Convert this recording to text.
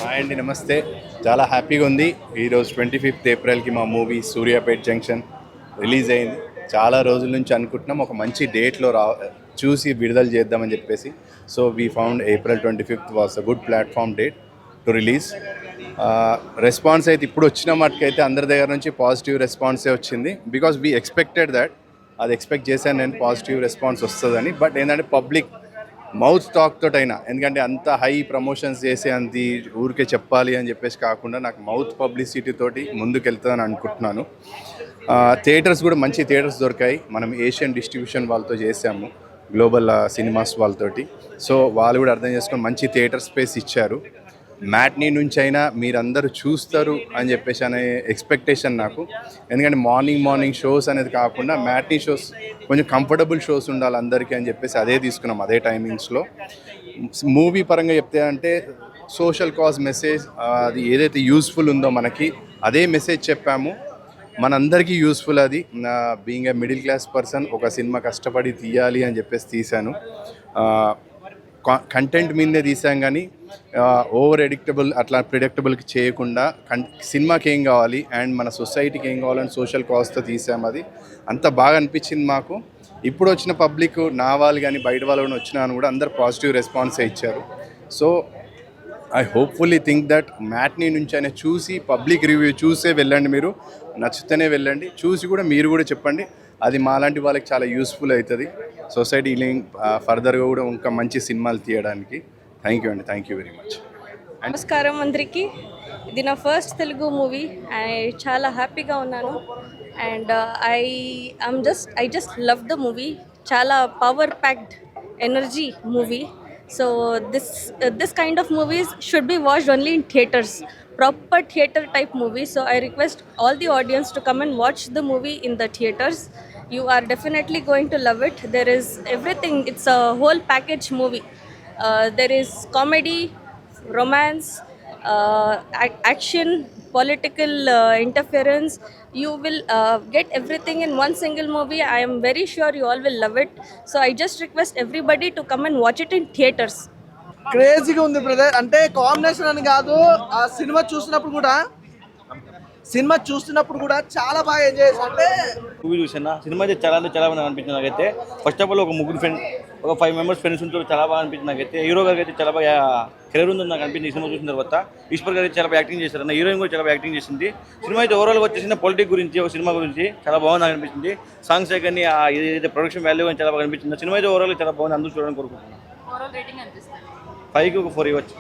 Hi అండి, నమస్తే. చాలా హ్యాపీగా ఉంది. ఈరోజు 25th ఏప్రిల్కి మా మూవీ సూర్యాపేట్ జంక్షన్ రిలీజ్ అయింది. చాలా రోజుల నుంచి అనుకుంటున్నాం ఒక మంచి డేట్లో చూసి విడుదల చేద్దామని చెప్పేసి. So we found April 25th was a good platform date to release. Response అయితే ఇప్పుడు వచ్చిన మటుకైతే అందరి దగ్గర నుంచి పాజిటివ్ రెస్పాన్సే వచ్చింది. బికాస్ వీ ఎక్స్పెక్టెడ్ దాట్, అది ఎక్స్పెక్ట్ చేశాను నేను, పాజిటివ్ రెస్పాన్స్ వస్తుందని. బట్ ఏంటంటే పబ్లిక్ మౌత్ టాక్ తోటైనా, ఎందుకంటే అంత హై ప్రమోషన్స్ చేసి అంత ఊరికే చెప్పాలి అని చెప్పేసి కాకుండా నాకు మౌత్ పబ్లిసిటీ తోటి ముందుకెళ్తుందని అనుకుంటున్నాను. థియేటర్స్ కూడా మంచి థియేటర్స్ దొరికాయి. మనం ఏషియన్ డిస్ట్రిబ్యూషన్ వాళ్ళతో చేసాము, గ్లోబల్ సినిమాస్ వాళ్ళతోటి. సో వాళ్ళు కూడా అర్థం చేసుకొని మంచి థియేటర్ స్పేస్ ఇచ్చారు. మ్యాట్నీ నుంచి అయినా మీరందరూ చూస్తారు అని చెప్పేసి అనే ఎక్స్పెక్టేషన్ నాకు. ఎందుకంటే మార్నింగ్ షోస్ అనేది కాకుండా మ్యాట్నీ షోస్ కొంచెం కంఫర్టబుల్ షోస్ ఉండాలి అందరికీ అని చెప్పేసి అదే తీసుకున్నాం, అదే టైమింగ్స్లో. మూవీ పరంగా చెప్తే అంటే సోషల్ కాజ్ మెసేజ్, అది ఏదైతే యూస్ఫుల్ ఉందో మనకి అదే మెసేజ్ చెప్పాము. మనందరికీ యూస్ఫుల్ అది. Being a middle class person ఒక సినిమా కష్టపడి తీయాలి అని చెప్పేసి తీశాను. కంటెంట్ మీదే తీసాం, కానీ ఓవర్ ఎడిక్టబుల్ అట్లా ప్రిడిక్టబుల్కి చేయకుండా సినిమాకి ఏం కావాలి అండ్ మన సొసైటీకి ఏం కావాలని సోషల్ కాజ్తో తీసాం. అది అంత బాగా అనిపించింది మాకు. ఇప్పుడు వచ్చిన పబ్లిక్, నా వాళ్ళు కానీ బయట వాళ్ళు కూడా వచ్చినా అని కూడా అందరు పాజిటివ్ రెస్పాన్సే ఇచ్చారు. So I hopefully think that matinee నుంచి అయినా చూసి పబ్లిక్ రివ్యూ చూసే వెళ్ళండి. మీరు నచ్చితేనే వెళ్ళండి, చూసి కూడా మీరు కూడా చెప్పండి. అది మాలాంటి వాళ్ళకి చాలా యూస్ఫుల్ అవుతుంది సొసైటీ ఫర్దర్గా కూడా ఇంకా మంచి సినిమాలు తీయడానికి. థ్యాంక్ యూ అండి, థ్యాంక్ యూ వెరీ మచ్. నమస్కారం అందరికీ. ఇది నా ఫస్ట్ తెలుగు మూవీ. చాలా హ్యాపీగా ఉన్నాను. And I just love the movie. చాలా power packed energy movie. So this kind of movies should be watched only in theaters, proper theater type movie. So I request all the audience to come and watch the movie in the theaters. You are definitely going to love it. There is everything. It's a whole package movie. There is comedy, romance, action, political interference. You will get everything in one single movie. I am very sure you all will love it. So I just request everybody to come and watch it in theaters. క్రేజీగా ఉంది brother. అంటే combination అని కాదు, ఆ cinema చూస్తున్నప్పుడు కూడా చాలా బాగా ఎంజాయ్ చేశాను. అంటే మూవీ చూసాను, సినిమా అయితే చాలా బాగా అనిపించింది నాకైతే. ఫస్ట్ ఆఫ్ ఆల్ ఒక ముగ్గురు ఫ్రెండ్, ఒక 5 మెంబర్స్ ఫ్రెండ్స్ ఉంటారు, చాలా బాగా అనిపించింది నాకైతే. హీరో గారికి అయితే చాలా బాగా కెరీర్ ఉందని నాకు అనిపించింది ఈ సినిమా చూసిన తర్వాత. ఈశ్వర్ గారు అయితే చాలా బాగా యాక్టింగ్ చేశారు, హీరోయిన్ కూడా చాలా బాగా యాక్టింగ్ చేసింది. సినిమా అయితే ఓవరాల్గా వచ్చేసిన పొలిటిక్ గురించి, ఒక సినిమా గురించి చాలా బాగుంది నాకు అనిపించింది. సాంగ్స్ కానీ ఏదైతే ప్రొడక్షన్ వాల్యూ కానీ చాలా బాగా అనిపించింది. సినిమా అయితే ఓవరాల్గా చాలా బాగుంది, అందరూ చూడాలని కోరుకుంటున్నాను. 5కి ఒక 4 ఇవ్వచ్చు.